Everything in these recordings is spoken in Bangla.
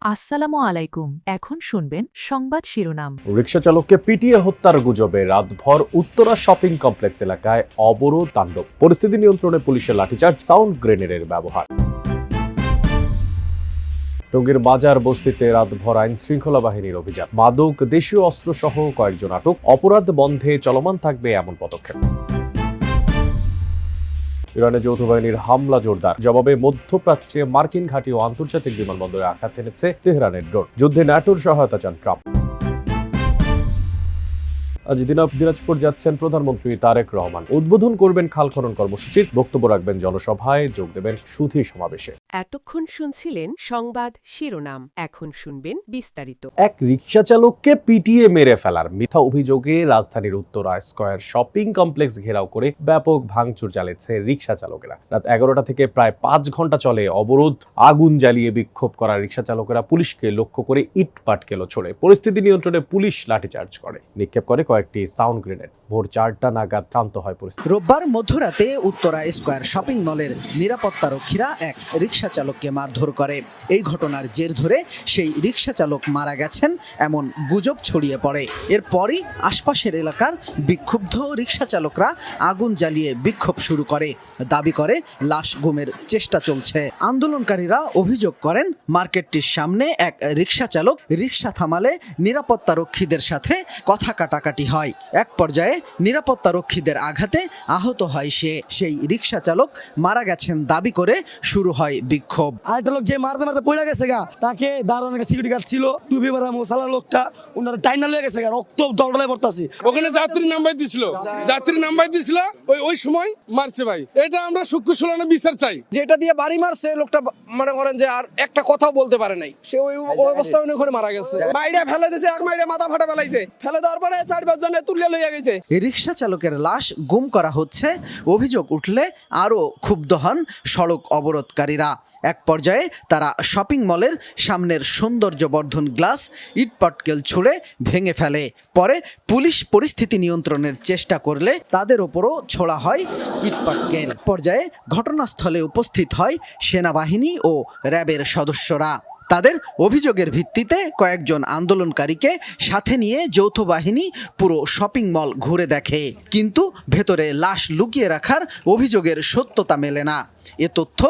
আসসালামু আলাইকুম। এখন শুনবেন সংবাদ শিরোনাম। রিকশা চালককে পিটিয়ে হত্যার গুজবে রাতভর উত্তরা শপিং কমপ্লেক্স এলাকায় অবরোধ তাণ্ডব। পরিস্থিতি নিয়ন্ত্রণে পুলিশের লাঠিচার্জ, সাউন্ড গ্রেনেডের ব্যবহার। টঙ্গীর বাজার বস্তিতে রাতভর আইন শৃঙ্খলা বাহিনীর অভিযান। মাদক, দেশীয় অস্ত্র সহ কয়েকজন আটক। অপরাধ বন্ধে চলমান থাকবে এমন পদক্ষেপ। ইরানের যৌথ বাহিনীর হামলা জোরদার। জবাবে মধ্যপ্রাচ্যে মার্কিন ঘাঁটি ও আন্তর্জাতিক বিমানবন্দরে আঘাত এনেছে তেহরানের ড্রোন। যুদ্ধে ন্যাটোর সহায়তা চান ট্রাম্প। আজ দিনাজপুর যাচ্ছেন প্রধানমন্ত্রী তারেক রহমান। উদ্বোধন করবেন খাল খনন কর্মসূচির, বক্তব্য রাখবেন জনসভায়, যোগ দেবেন সুধী সমাবেশে। এতক্ষণ শুনছিলেন সংবাদ শিরোনাম, এখন শুনবেন বিস্তারিত। এক রিকশা চালককে পিটিয়ে মেরে ফেলার মিথ্যা অভিযোগে রাজধানীর উত্তরা স্কয়ার শপিং কমপ্লেক্স ঘেরাও করে ব্যাপক ভাঙচুর চালিয়েছে রিকশা চালকেরা। রাত 11টা থেকে প্রায় 5 ঘন্টা চলে অবরোধ। আগুন জ্বালিয়ে বিক্ষোভ করা রিকশা চালকেরা পুলিশকে লক্ষ্য করে ইট পাটকেল ছোড়ে। পরিস্থিতি নিয়ন্ত্রণে পুলিশ লাঠিচার্জ করে, নিক্ষেপ করে কয়েকটি সাউন্ড গ্রেনেড। ভোর 4টা নাগাদ শান্ত হয় পরিস্থিতি। রোববার মধ্যরাতে উত্তরা স্কয়ার শপিং মলের নিরাপত্তারক্ষীরা এক রিকশা চালককে মারধর করে। এই ঘটনার জের ধরে সেই রিকশা চালক মারা গেছেন এমন গুজব ছড়িয়ে পড়ে। এরপরই আশপাশের এলাকার বিক্ষুব্ধ রিকশা চালকরা আগুন জ্বালিয়ে বিক্ষোভ শুরু করে, দাবি করে লাশ গুমের চেষ্টা চলছে। আন্দোলনকারীরা অভিযোগ করেন মার্কেটটির সামনে এক রিকশা চালক রিকশা থামালে নিরাপত্তারক্ষীদের সাথে কথা কাটাকাটি হয়। এক পর্যায়ে নিরাপত্তারক্ষীদের আঘাতে আহত হয় সেই রিকশা চালক মারা গেছেন দাবি করে শুরু হয় বিক্ষোভ। আরেকটা লোক যে মারতে মারতে পড়ে গেছে গা, তাকে দারুণ একটা সিকিউরিটি গার্ড ছিল, টুপি পরা মোসালা লোকটা ওনারা টাইনা লয়ে গেছে গা, রক্ত জলটলে পড়তাছে। ওখানে যাত্রী নাম্বার দিছিল ওই সময় মারছে ভাই। এটা আমরা সূক্ষ্ম শুনানি বিচার চাই। যেটা দিয়ে বাড়ি মারছে লোকটা, মনে করেন যে আর একটা কথাও বলতে পারে নাই, সে ওই অবস্থায় ওখানে মারা গেছে। বাইরে ফেলে দিয়েছে, এক মাইরে মাথা ফাটা ফেলাইছে, ফেলে দেওয়ার পরে 4-5 জনে তুলে লইয়া গেছে। রিকশা চালকের লাশ গুম করা হচ্ছে। অভিযোগ উঠলে আরও ক্ষুব্ধ হন সড়ক অবরোধকারীরা। এক পর্যায়ে তারা শপিং মলের সামনের সৌন্দর্যবর্ধন গ্লাস, ইটপাটকেল ছুঁড়ে ভেঙে ফেলে। পরে পুলিশ পরিস্থিতি নিয়ন্ত্রণের চেষ্টা করলে তাদের ওপরও ছোড়া হয় ইটপাটকেল। পর্যায়ে ঘটনাস্থলে উপস্থিত হয় সেনাবাহিনী ও র্যাবের সদস্যরা। তাদের অভিযোগের ভিত্তিতে কয়েকজন আন্দোলনকারীকে সাথে নিয়ে যৌথ বাহিনী পুরো শপিং মল ঘুরে দেখে, কিন্তু ভেতরে লাশ লুকিয়ে রাখার অভিযোগের সত্যতা মেলে না। এ তথ্য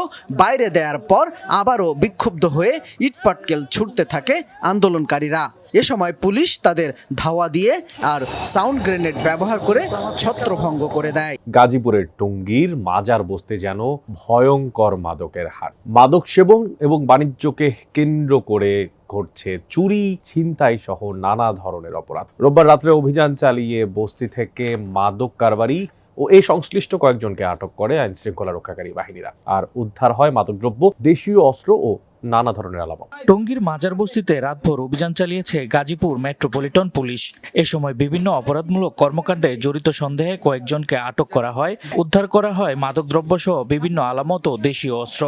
বাইরে দেওয়ার পর আবারও বিক্ষুব্ধ হয়ে ইটপাটকেল ছুটতে থাকে আন্দোলনকারীরা। এ সময় পুলিশ তাদের ধাওয়া দিয়ে আর সাউন্ড গ্রেনেড ব্যবহার করে ছত্রভঙ্গ করে দেয়। গাজীপুরের টঙ্গীর মাজার বস্তি যেন ভয়ঙ্কর মাদকের হাট। মাদক সেবন এবং বাণিজ্যকে কেন্দ্র করে ঘটছে চুরি, ছিনতাই সহ নানা ধরনের অপরাধ। রোববার রাত্রে অভিযান চালিয়ে বস্তি থেকে মাদক কারবারি ও এই সংশ্লিষ্ট কয়েকজনকে আটক করে আইন শৃঙ্খলা রক্ষাকারী বাহিনীরা। আর উদ্ধার হয় মাদকদ্রব্য, দেশীয় অস্ত্র ও নানা ধরনের আলামত। টঙ্গীর মাজার বস্তিতে রাতভর অভিযান চালিয়েছে গাজীপুর মেট্রোপলিটন পুলিশ। এ সময় বিভিন্ন অপরাধমূলক কর্মকাণ্ডে জড়িত সন্দেহে কয়েকজনকে আটক করা হয়। উদ্ধার করা হয় মাদকদ্রব্য সহ বিভিন্ন আলামত ও দেশীয় অস্ত্র।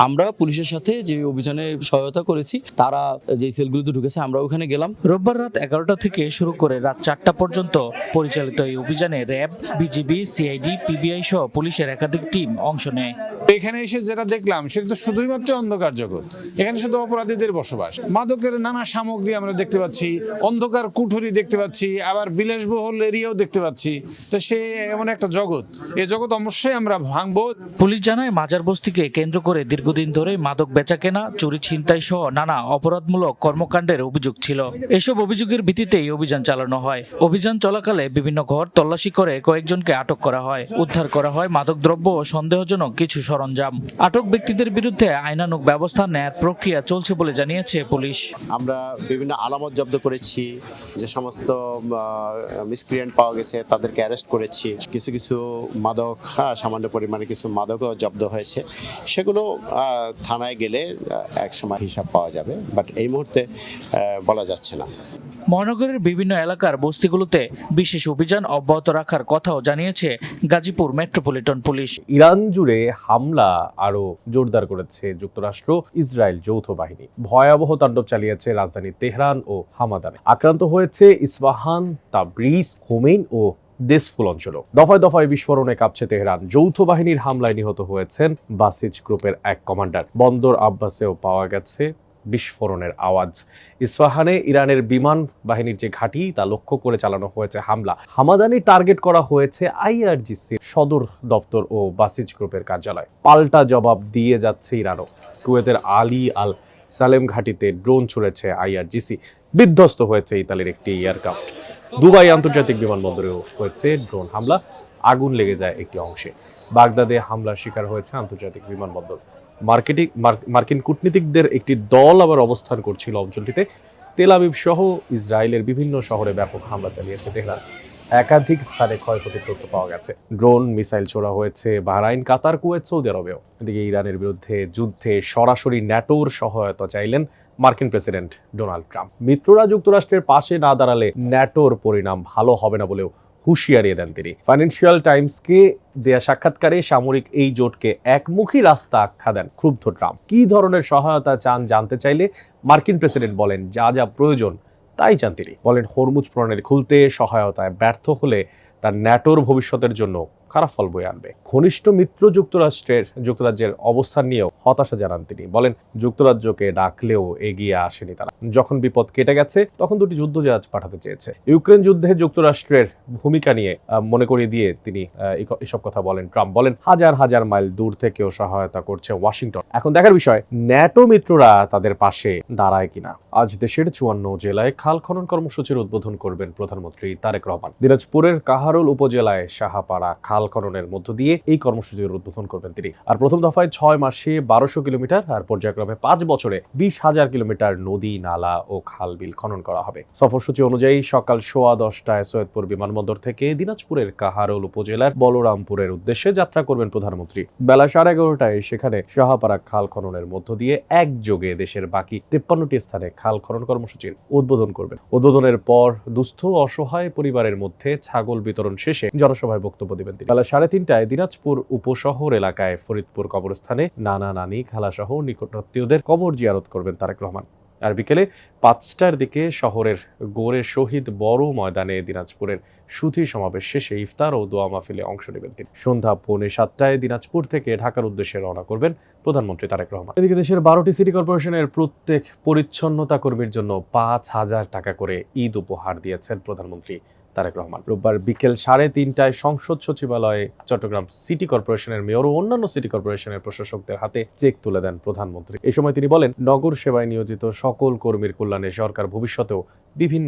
আমরা পুলিশের সাথে যে অভিযানে সহায়তা করেছি, তারা যে সেলগুলোতে ঢুকেছে আমরা ওখানে গেলাম। রোববার রাত 11টা থেকে শুরু করে রাত 4টা পর্যন্ত পরিচালিত এই অভিযানে র্যাব, বিজিবি, সিআইডি, পিবিআই সহ পুলিশের একাধিক টিম অংশ নেয়। এখানে এসে যেটা দেখলাম সেটা তো শুধুই মাত্র অন্ধকার জগৎ। এখানে শুধু অপরাধীদের বসবাস। মাদকের নানা সামগ্রী আমরা দেখতে পাচ্ছি, অন্ধকার কুঠুরি দেখতে পাচ্ছি, আবার বিলাসবহুল এরিয়াও দেখতে পাচ্ছি। তো সে এমন একটা জগৎ, এই জগৎ অবশ্যই আমরা ভাঙবো। পুলিশ জানায় মাজার বস্তিকে কেন্দ্র করে দীর্ঘদিন ধরে মাদক বেচাকেনা, চুরি, ছিনতাই সহ নানা অপরাধমূলক কর্মকাণ্ডের অভিযোগ ছিল। এসব অভিযোগের ভিত্তিতেই অভিযান চালানো হয়। অভিযান চলাকালে বিভিন্ন ঘর তল্লাশি করে কয়েকজনকে আটক করা হয়। উদ্ধার করা হয় মাদকদ্রব্য ও সন্দেহজনক কিছু সরঞ্জাম। আটক ব্যক্তিদের বিরুদ্ধে আইনানুগ ব্যবস্থা নেয়ার প্রক্রিয়া চলছে বলে জানিয়েছে পুলিশ। আমরা বিভিন্ন আলামত জব্দ করেছি, যে সমস্ত মিসক্রিয়েন্ট পাওয়া গেছে তাদেরকে অ্যারেস্ট করেছি। কিছু কিছু মাদক, সামান্য পরিমাণে কিছু মাদকও জব্দ হয়েছে। সেগুলো থানায় গেলে এক সময় হিসাব পাওয়া যাবে, বাট এই মুহূর্তে বলা যাচ্ছে না। মহানগরের বিভিন্ন এলাকার বস্তিগুলোতে বিশেষ অভিযান অব্যাহত রাখার কথাও জানিয়েছে গাজীপুর মেট্রোপলিটন পুলিশ। ইরান জুড়ে হামলা আরো জোরদার করেছে যুক্তরাষ্ট্র ইসরায়েল যৌথ বাহিনী। ভয়াবহ তাণ্ডব চালিয়েছে রাজধানী তেহরান ও হামাদানে। আক্রান্ত হয়েছে ইস্পাহান, তাবরিজ, হোমেইন ও দেশফুল অঞ্চল। দফায় দফায় বিস্ফোরণে কাঁপছে তেহরান। যৌথ বাহিনীর হামলায় নিহত হয়েছেন বাসিজ গ্রুপের এক কমান্ডার। বন্দর আব্বাসেও পাওয়া গেছে বিস্ফোরণের আওয়াজ। ইস্পাহানে ইরানের বিমান বাহিনীর যে ঘাঁটি তা লক্ষ্য করে চালানো হয়েছে হামলা। হামাদানি টার্গেট করা হয়েছে আইআরজিসির সদর দপ্তর ও বাসিজ গ্রুপের কার্যালয়। পাল্টা জবাব দিয়ে যাচ্ছে ইরানও। কুয়েতের আলী আল সালেম ঘাঁটিতে ড্রোন ছুড়েছে আইআরজিসি। বিধ্বস্ত হয়েছে ইতালির একটি এয়ারক্রাফট। দুবাই আন্তর্জাতিক বিমানবন্দরেও হয়েছে ড্রোন হামলা। আগুন লেগে যায় একটি অংশে। বাগদাদে হামলার শিকার হয়েছে আন্তর্জাতিক বিমানবন্দর। মার্কিন কূটনীতিকদের একটি দল আবার অবস্থান করছিল অঞ্চলটিতে। তেল আবিব সহ ইসরায়েলের বিভিন্ন শহরে ব্যাপক হামলা চালিয়েছে তেহরান। একাধিক স্থানে ক্ষয়ক্ষতির তথ্য পাওয়া গেছে। ড্রোন মিসাইল ছোড়া হয়েছে বাহরাইন, কাতার, কুয়েত, সৌদি আরবেও। এদিকে ইরানের বিরুদ্ধে যুদ্ধে সরাসরি ন্যাটোর সহায়তা চাইলেন মার্কিন প্রেসিডেন্ট ডোনাল্ড ট্রাম্প। মিত্ররা যুক্তরাষ্ট্রের পাশে না দাঁড়ালে ন্যাটোর পরিণাম ভালো হবে না বলেও হুঁশিয়ারি দেন তিনি। ফাইন্যান্সিয়াল টাইমসকে দেয়া সাক্ষাৎকারে সামরিক এই জোটকে একমুখী রাস্তা আখ্যা দেন ক্ষুব্ধ ট্রাম্প। কি ধরনের সহায়তা চান জানতে চাইলে মার্কিন প্রেসিডেন্ট বলেন যা যা প্রয়োজন তাই চান তিনি। বলেন হরমুজ প্রণালী খুলতে সহায়তায় ব্যর্থ হলে তার ন্যাটোর ভবিষ্যতের জন্য খারাপ ফল বয়ে আনবে। ঘনিষ্ঠ মিত্র যুক্তরাজ্যের অবস্থান নিয়েও হতাশা জানান তিনি। বলেন যুক্তরাজ্যকে ডাকলেও এগিয়ে আসেনি তারা। যখন বিপদ কেটে গেছে তখন দুটি যুদ্ধজাহাজ পাঠাতে চেয়েছে। ইউক্রেন যুদ্ধে যুক্তরাষ্ট্রের ভূমিকা নিয়ে মনে করিয়ে দিয়ে তিনি এসব কথা বলেন। ট্রাম্প বলেন হাজার হাজার মাইল দূর থেকেও সহায়তা করছে ওয়াশিংটন। এখন দেখার বিষয় ন্যাটো মিত্ররা তাদের পাশে দাঁড়ায় কিনা। আজ দেশের 54 জেলায় খাল খনন কর্মসূচির উদ্বোধন করবেন প্রধানমন্ত্রী তারেক রহমান। দিনাজপুরের কাহারোল উপজেলায় সাহাপাড়া খাল খননের মধ্য দিয়ে এই কর্মসূচির উদ্বোধন করবেন তিনি। আর প্রথম দফায় 6 মাসে 1200 কিলোমিটার আর পর্যায়ক্রমে 5 বছরে 20,000 কিলোমিটার নদী, নালা ও খাল বিল খনন করা হবে। সফরসূচি অনুযায়ী সকাল 10:15টায় সৈয়দপুর বিমানবন্দর থেকে দিনাজপুরের কাহারোল উপজেলার বলরামপুরের উদ্দেশ্যে যাত্রা করবেন প্রধানমন্ত্রী। বেলা 11:30টায় সেখানে সাহাপাড়া খাল খননের মধ্য দিয়ে একযোগে দেশের বাকি 53টি স্থানে খাল খনন কর্মসূচির উদ্বোধন করবেন। উদ্বোধনের পর দুস্থ অসহায় পরিবারের মধ্যে ছাগল বিতরণ শেষে জনসভায় বক্তব্য দেবেন তিনি। বেলা 3:30টায় দিনাজপুর উপশহর এলাকায় ফরিদপুর কবরস্থানে নানা নানি খালাসহ নিকটাত্মীয়দের কবর জিয়ারত করবেন তারেক রহমান। আর বিকেলে 5টার দিকে শহরের গোরে শহীদ বড় ময়দানে দিনাজপুরের সুধী সমাবেশ শেষে ইফতার ও দোয়া মাহফিলে অংশ নেবেন তিনি। সন্ধ্যা 6:45টায় দিনাজপুর থেকে ঢাকার উদ্দেশ্যে রওনা করবেন প্রধানমন্ত্রী তারেক রহমান। এদিকে দেশের 12টি সিটি কর্পোরেশনের প্রত্যেক পরিচ্ছন্নতা কর্মীর জন্য 5,000 টাকা করে ঈদ উপহার দিয়েছেন প্রধানমন্ত্রী তারেক রহমান। রোববার বিকেল 3:30টায় সংসদ সচিবালয়ে চট্টগ্রাম সিটি কর্পোরেশনের মেয়র ও অন্যান্য সিটি কর্পোরেশনের প্রশাসকদের হাতে চেক তুলে দেন প্রধানমন্ত্রী। এই সময় তিনি বলেন নগর সেবায় নিয়োজিত সকল কর্মীর কল্যাণে সরকার ভবিষ্যতেও বিভিন্ন